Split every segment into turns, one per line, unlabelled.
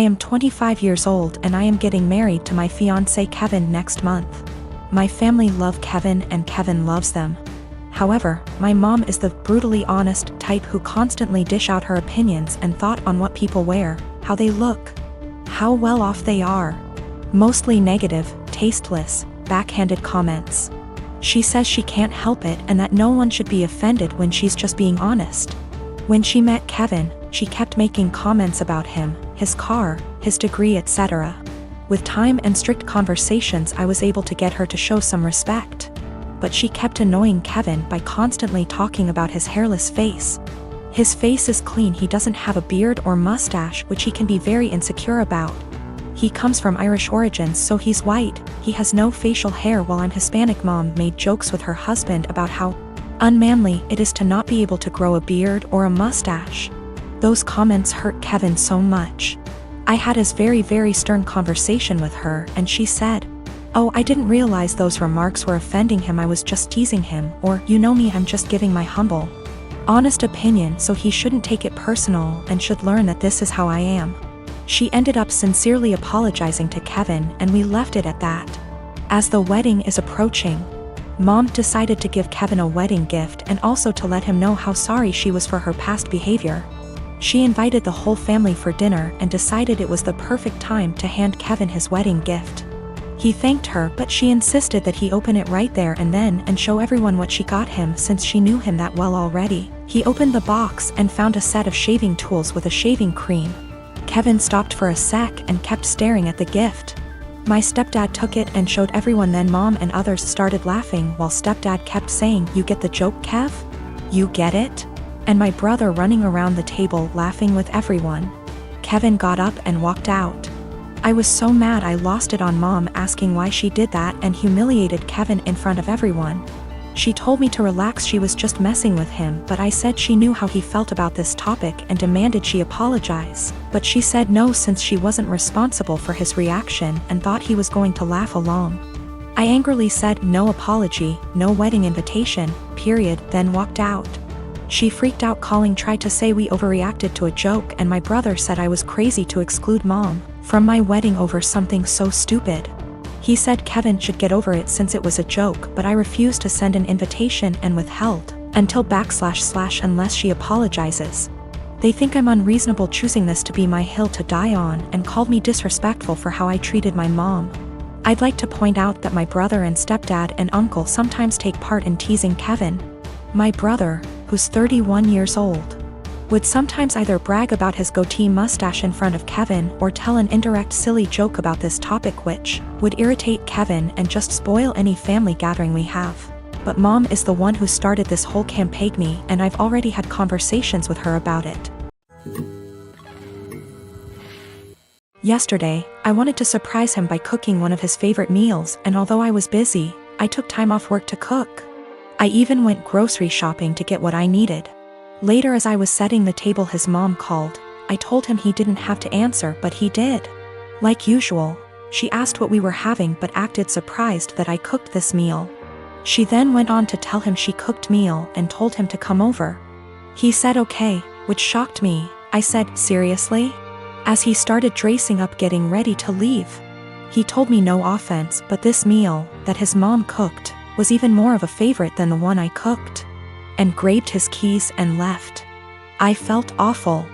I am 25 years old and I am getting married to my fiancé Kevin next month. My family love Kevin and Kevin loves them. However, my mom is the brutally honest type who constantly dish out her opinions and thought on what people wear, how they look, how well off they are. Mostly negative, tasteless, backhanded comments. She says she can't help it and that no one should be offended when she's just being honest. When she met Kevin, she kept making comments about him, his car, his degree, etc. With time and strict conversations, I was able to get her to show some respect. But she kept annoying Kevin by constantly talking about his hairless face. His face is clean, he doesn't have a beard or mustache, which he can be very insecure about. He comes from Irish origins, so he's white, he has no facial hair, while I'm Hispanic. Mom made jokes with her husband about how unmanly it is to not be able to grow a beard or a mustache. Those comments hurt Kevin so much. I had a very stern conversation with her and she said, "Oh, I didn't realize those remarks were offending him, I was just teasing him," or, "You know me, I'm just giving my humble, honest opinion, so he shouldn't take it personal and should learn that this is how I am." She ended up sincerely apologizing to Kevin and we left it at that. As the wedding is approaching, Mom decided to give Kevin a wedding gift and also to let him know how sorry she was for her past behavior. She invited the whole family for dinner and decided it was the perfect time to hand Kevin his wedding gift. He thanked her, but she insisted that he open it right there and then and show everyone what she got him since she knew him that well already. He opened the box and found a set of shaving tools with a shaving cream. Kevin stopped for a sec and kept staring at the gift. My stepdad took it and showed everyone, then Mom and others started laughing while stepdad kept saying, "You get the joke, Kev? You get it?" And my brother running around the table laughing with everyone. Kevin got up and walked out. I was so mad I lost it on Mom asking why she did that and humiliated Kevin in front of everyone. She told me to relax, she was just messing with him, but I said she knew how he felt about this topic and demanded she apologize. But she said no, since she wasn't responsible for his reaction and thought he was going to laugh along. I angrily said no apology, no wedding invitation, period, then walked out. She freaked out, tried to say we overreacted to a joke, and my brother said I was crazy to exclude Mom from my wedding over something so stupid. He said Kevin should get over it since it was a joke, but I refused to send an invitation and withheld until / unless she apologizes. They think I'm unreasonable choosing this to be my hill to die on and called me disrespectful for how I treated my mom. I'd like to point out that my brother and stepdad and uncle sometimes take part in teasing Kevin. My brother, who's 31 years old, would sometimes either brag about his goatee mustache in front of Kevin or tell an indirect silly joke about this topic, which would irritate Kevin and just spoil any family gathering we have. But Mom is the one who started this whole campaign, and I've already had conversations with her about it. Yesterday, I wanted to surprise him by cooking one of his favorite meals, and although I was busy, I took time off work to cook. I even went grocery shopping to get what I needed. Later, as I was setting the table, his mom called. I told him he didn't have to answer, but he did. Like usual, she asked what we were having but acted surprised that I cooked this meal. She then went on to tell him she cooked meal and told him to come over. He said okay, which shocked me. I said, "Seriously?" As he started dressing up getting ready to leave. He told me no offense, but this meal that his mom cooked was even more of a favorite than the one I cooked, and grabbed his keys and left. I felt awful.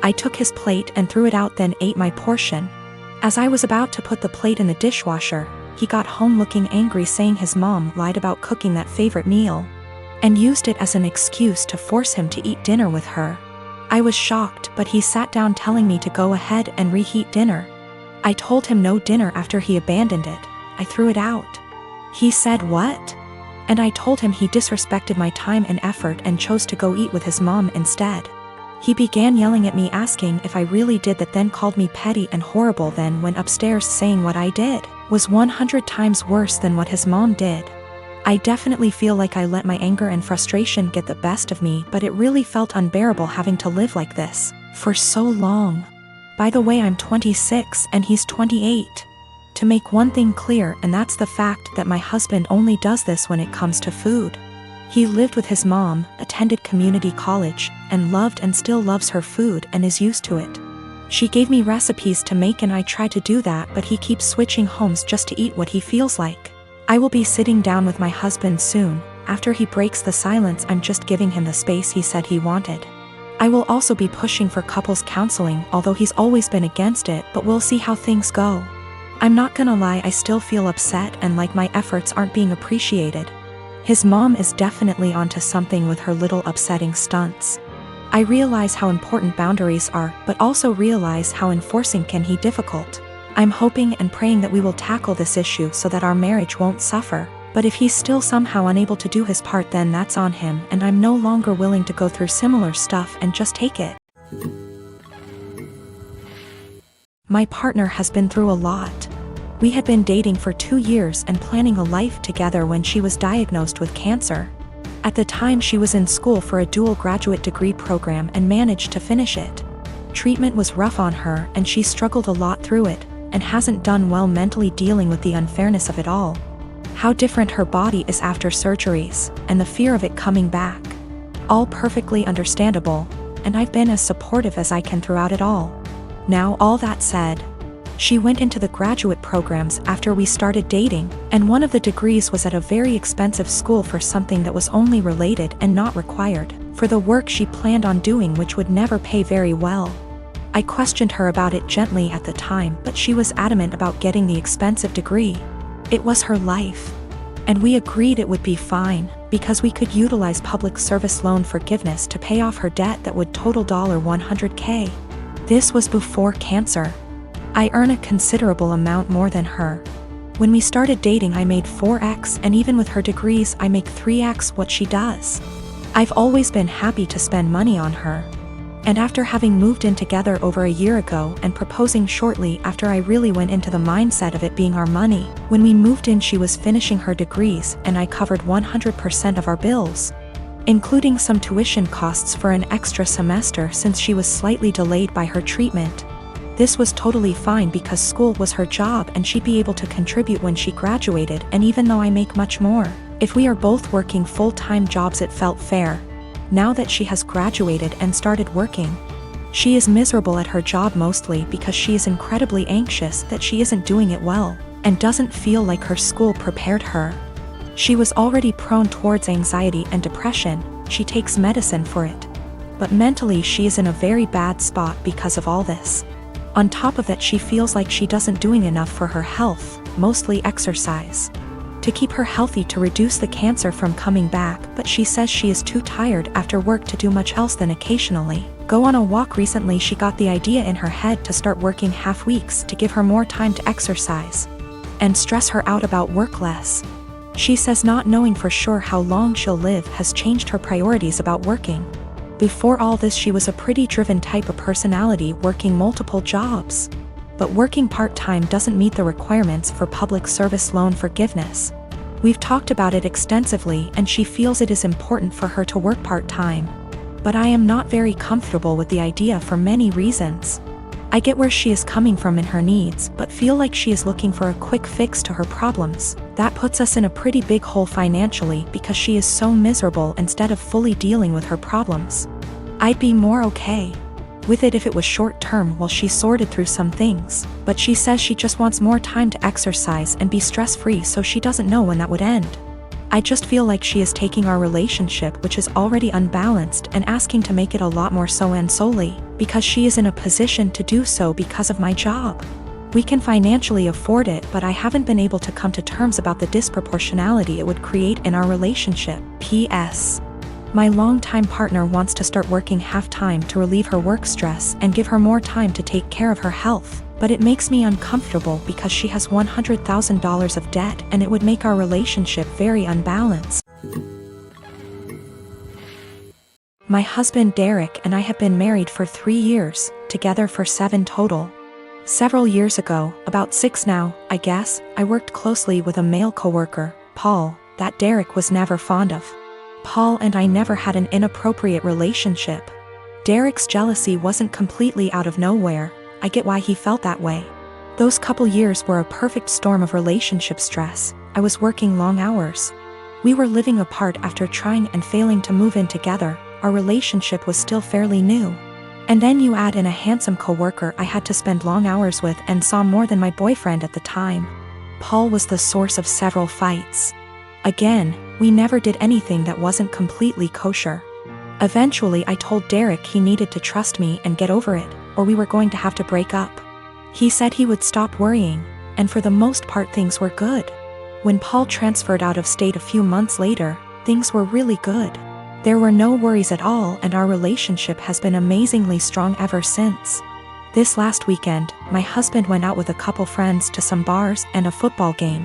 I took his plate and threw it out, then ate my portion. As I was about to put the plate in the dishwasher, he got home looking angry, saying his mom lied about cooking that favorite meal and used it as an excuse to force him to eat dinner with her. I was shocked, but he sat down telling me to go ahead and reheat dinner. I told him no dinner after he abandoned it. I threw it out. He said, "What?" And I told him he disrespected my time and effort and chose to go eat with his mom instead. He began yelling at me, asking if I really did that, then called me petty and horrible, then went upstairs saying what I did was 100 times worse than what his mom did. I definitely feel like I let my anger and frustration get the best of me, but it really felt unbearable having to live like this for so long. By the way, I'm 26 and he's 28. To make one thing clear, and that's the fact that my husband only does this when it comes to food. He lived with his mom, attended community college, and loved and still loves her food and is used to it. She gave me recipes to make and I try to do that, but he keeps switching homes just to eat what he feels like. I will be sitting down with my husband soon. After he breaks the silence, I'm just giving him the space he said he wanted. I will also be pushing for couples counseling, although he's always been against it, but we'll see how things go. I'm not gonna lie, I still feel upset and like my efforts aren't being appreciated. His mom is definitely onto something with her little upsetting stunts. I realize how important boundaries are, but also realize how enforcing can be difficult. I'm hoping and praying that we will tackle this issue so that our marriage won't suffer, but if he's still somehow unable to do his part, then that's on him, and I'm no longer willing to go through similar stuff and just take it. My partner has been through a lot. We had been dating for 2 years and planning a life together when she was diagnosed with cancer. At the time, she was in school for a dual graduate degree program and managed to finish it. Treatment was rough on her and she struggled a lot through it, and hasn't done well mentally dealing with the unfairness of it all. How different her body is after surgeries, and the fear of it coming back. All perfectly understandable, and I've been as supportive as I can throughout it all. Now, all that said, she went into the graduate programs after we started dating, and one of the degrees was at a very expensive school for something that was only related and not required for the work she planned on doing, which would never pay very well. I questioned her about it gently at the time, but she was adamant about getting the expensive degree. It was her life. And we agreed it would be fine, because we could utilize public service loan forgiveness to pay off her debt that would total $100K. This was before cancer. I earn a considerable amount more than her. When we started dating, I made 4x, and even with her degrees, I make 3x what she does. I've always been happy to spend money on her. And after having moved in together over a year ago and proposing shortly after, I really went into the mindset of it being our money. When we moved in, she was finishing her degrees and I covered 100% of our bills, including some tuition costs for an extra semester since she was slightly delayed by her treatment. This was totally fine because school was her job and she'd be able to contribute when she graduated, and even though I make much more, if we are both working full-time jobs, it felt fair. Now that she has graduated and started working, she is miserable at her job, mostly because she is incredibly anxious that she isn't doing it well, and doesn't feel like her school prepared her. She was already prone towards anxiety and depression. She takes medicine for it. But mentally she is in a very bad spot because of all this. On top of that, she feels like she doesn't doing enough for her health, mostly exercise, to keep her healthy to reduce the cancer from coming back, but she says she is too tired after work to do much else than occasionally go on a walk. Recently she got the idea in her head to start working half weeks to give her more time to exercise and stress her out about work less. She says not knowing for sure how long she'll live has changed her priorities about working. Before all this, she was a pretty driven type of personality, working multiple jobs. But working part-time doesn't meet the requirements for public service loan forgiveness. We've talked about it extensively and she feels it is important for her to work part-time. But I am not very comfortable with the idea for many reasons. I get where she is coming from in her needs, but feel like she is looking for a quick fix to her problems. That puts us in a pretty big hole financially because she is so miserable instead of fully dealing with her problems. I'd be more okay with it if it was short term while she sorted through some things, but she says she just wants more time to exercise and be stress-free, so she doesn't know when that would end. I just feel like she is taking our relationship, which is already unbalanced, and asking to make it a lot more so, and solely because she is in a position to do so because of my job. We can financially afford it, but I haven't been able to come to terms about the disproportionality it would create in our relationship. P.S. My longtime partner wants to start working half-time to relieve her work stress and give her more time to take care of her health, but it makes me uncomfortable because she has $100,000 of debt and it would make our relationship very unbalanced. My husband Derek and I have been married for 3 years, together for 7 total. Several years ago, about 6 now, I guess, I worked closely with a male coworker, Paul, that Derek was never fond of. Paul and I never had an inappropriate relationship. Derek's jealousy wasn't completely out of nowhere. I get why he felt that way. Those couple years were a perfect storm of relationship stress. I was working long hours. We were living apart after trying and failing to move in together. Our relationship was still fairly new. And then you add in a handsome coworker I had to spend long hours with and saw more than my boyfriend at the time. Paul was the source of several fights. Again, we never did anything that wasn't completely kosher. Eventually I told Derek he needed to trust me and get over it, or we were going to have to break up. He said he would stop worrying, and for the most part things were good. When Paul transferred out of state a few months later, things were really good. There were no worries at all, and our relationship has been amazingly strong ever since. This last weekend, my husband went out with a couple friends to some bars and a football game.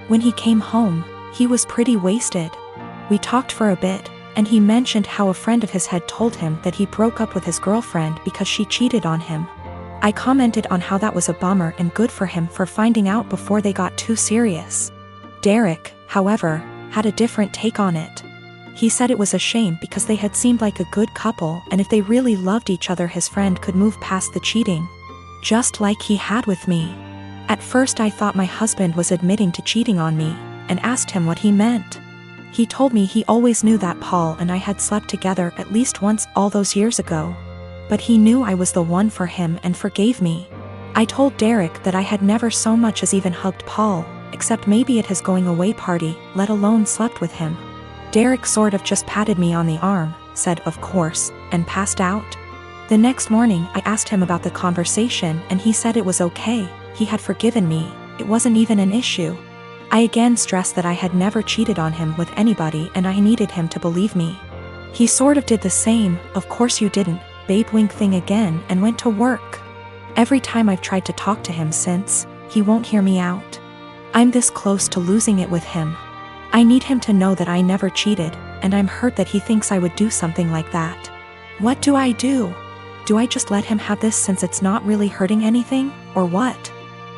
When he came home, he was pretty wasted. We talked for a bit, and he mentioned how a friend of his had told him that he broke up with his girlfriend because she cheated on him. I commented on how that was a bummer and good for him for finding out before they got too serious. Derek, however, had a different take on it. He said it was a shame because they had seemed like a good couple, and if they really loved each other his friend could move past the cheating. Just like he had with me. At first I thought my husband was admitting to cheating on me, and asked him what he meant. He told me he always knew that Paul and I had slept together at least once all those years ago. But he knew I was the one for him and forgave me. I told Derek that I had never so much as even hugged Paul, except maybe at his going away party, let alone slept with him. Derek sort of just patted me on the arm, said of course, and passed out. The next morning I asked him about the conversation and he said it was okay, he had forgiven me, it wasn't even an issue. I again stressed that I had never cheated on him with anybody and I needed him to believe me. He sort of did the same, of course you didn't, babe wink thing again, and went to work. Every time I've tried to talk to him since, he won't hear me out. I'm this close to losing it with him. I need him to know that I never cheated, and I'm hurt that he thinks I would do something like that. What do I do? Do I just let him have this since it's not really hurting anything, or what?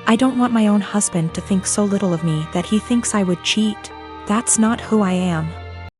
I don't want my own husband to think so little of me that he thinks I would cheat. That's not who I am.